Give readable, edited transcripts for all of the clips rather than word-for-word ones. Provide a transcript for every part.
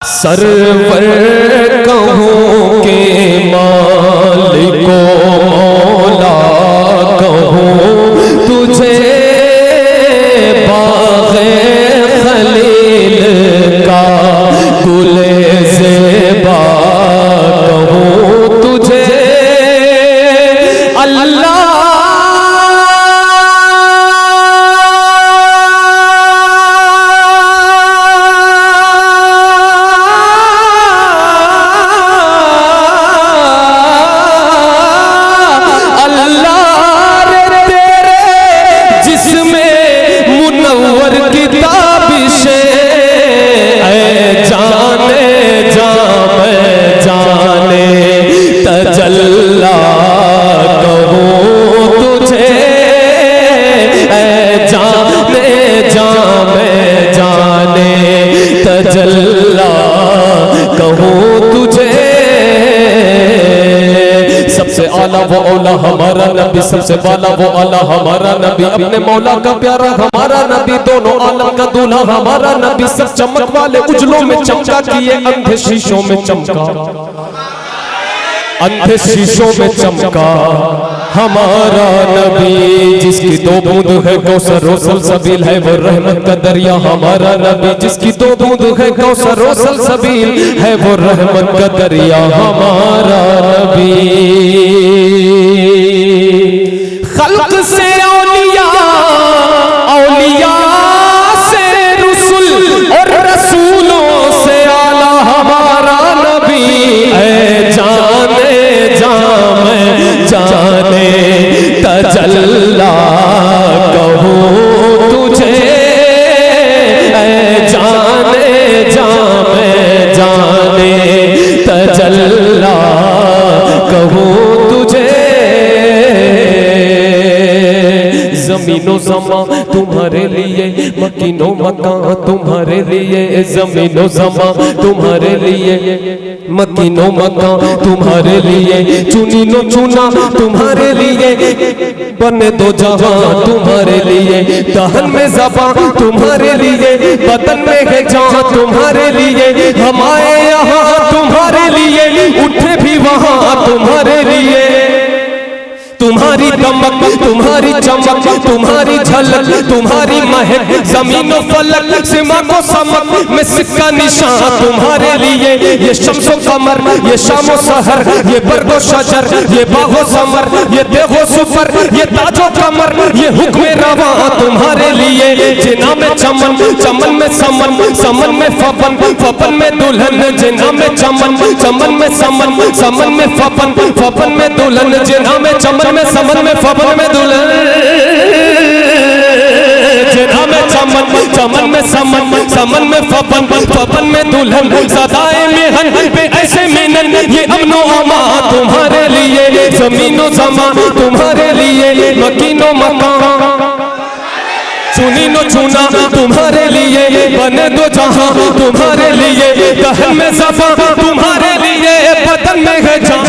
Server कहूँ के मालिको मौला कहूँ तुझे बाग़े खलील का गुले ज़ेबा कहूँ तुझे अल्लाह सबसे आला वो औला हमारा नबी, सबसे वाला वो आला हमारा नबी, अपने मौला का प्यारा हमारा नबी, दोनों आलम का दूल्हा हमारा नबी, सब चमक वाले उजलों में चमका किए अंधे शीशों में चमका, अंधे शीशों में चमका हमारा नबी, जिसकी दो बूंद है कौसर और सलसबील है वो रहमत का दरिया हमारा नबी, जिसकी दो बूंद है कौसर और सलसबील है वो रहमत का दरिया हमारा नबी। खल्क से औलिया, औलिया से रसूल और रसूलों से आला हमारा नबी, ऐ जाने जामे जाने तजल्ला कहूँ तुझे, ऐ जाने जामे जाने तजल्ला कहूँ तुझे। ज़मीनो ज़मा तुम्हारे लिए, मकीनो मकान तुम्हारे लिए, ज़मीनो ज़मा तुम्हारे लिए, मकीनो मकान तुम्हारे लिए, चुनी नो चुना तुम्हारे लिए, बने दो जहां तुम्हारे लिए, दहन में ज़बान तुम्हारे लिए, बदन में है जान तुम्हारे लिए, हम आए यहाँ तुम्हारे लिए, उठे भी वहाँ तुम्हारे लिए, तुम्हारी दमक तुम्हारी चमक तुम्हारी झलक तुम्हारी महक, ज़मीनो फलक सिमा को समक में सिक्का निशान तुम्हारे लिए, ये शम्सो कमर ये शामो सहर, ये बरगो शजर ये बागो समर, ये देगो सुफर ये ताजो कमर, ये हुक्म रवा तुम्हारे लिए, जिना में चमन चमन में समन, समन में फपन फपन में दुल्हन, जिना में चमन चमन में समन, समन में फपन फपन में दुल्हन, जिना में चमन में समन में फपन में दुल्हन, जिना में चमन चमन में समन, समन में फपन फपन में दुल्हन, सदाए मेहन पे ऐसे मिलन, ये अमनो अमा तुम्हारे लिए, ज़मीनो ज़मा तुम्हारे लिए, मकीनो मकान चुनी नो चुना तुम्हारे लिए, बने दो जहां तुम्हारे लिए, दहन में ज़बान तुम्हारे लिए, बदन में है जान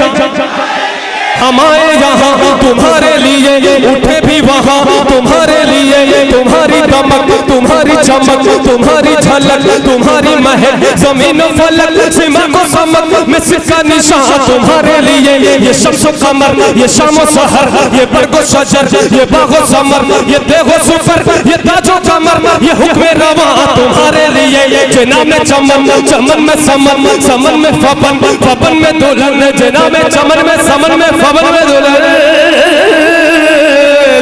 हम आए यहाँ तुम्हारे लिए, उठे भी वहाँ तुम्हारे लिए, तुम्हारी दमक तुम्हारी चमक तुम्हारी झलक तुम्हारी महक, ज़मीनो फलक सिमा को समक में सिक्का निशान तुम्हारे लिए, ये शम्सो कमर ये शामो सहर, ये बरगो शजर ये बागो समर, ये देगो सुफर ये ताजो कमर, ये हुक्म रवा तुम्हारे लिए, जिना में चमन चमन में समन, समन में फपन फपन में दुल्हन, जिना में चमन में समन में फपन में दुल्हन,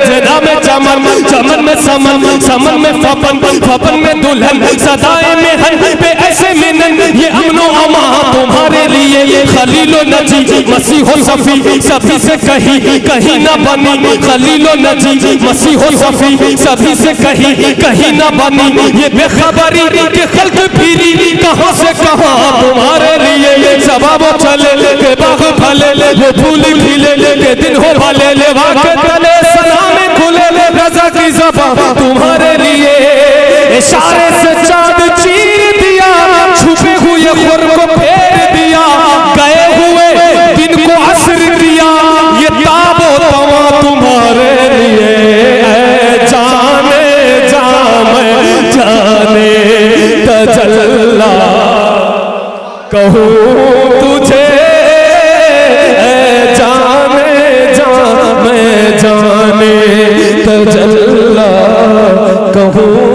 जिना में चमन चमन में समन, समन में फपन फपन में दुल्हन, सदाए मेहन पे ऐसे मिलन, ये अमनो अमा तुम्हारे लिए, खलीलो नजी मसीहो सफी सभी से कहीं कहीं ना बनी, खलीलो नजी मसीहो सफी सभी से कहीं कहीं ना बनी, ये बेखबरी के खल्क फिरी कहाँ से कहाँ तुम्हारे लिए, सबाबो चले के बाग फले वो फूल खिले के दिन हो भले ले वाके तले सलामे खुले ले रज़ा की ज़बान तुम्हारे लिए, इशारे से चाँद चीर दिया, छुपे हुए खुर को फेर दिया, गए हुए दिन को असर दिया, ये ताबो तवा तुम्हारे लिए, जाने जामे जाने तजल्ला कहूँ तुझे जाने जा मैं जाने तजल्ला कहूँ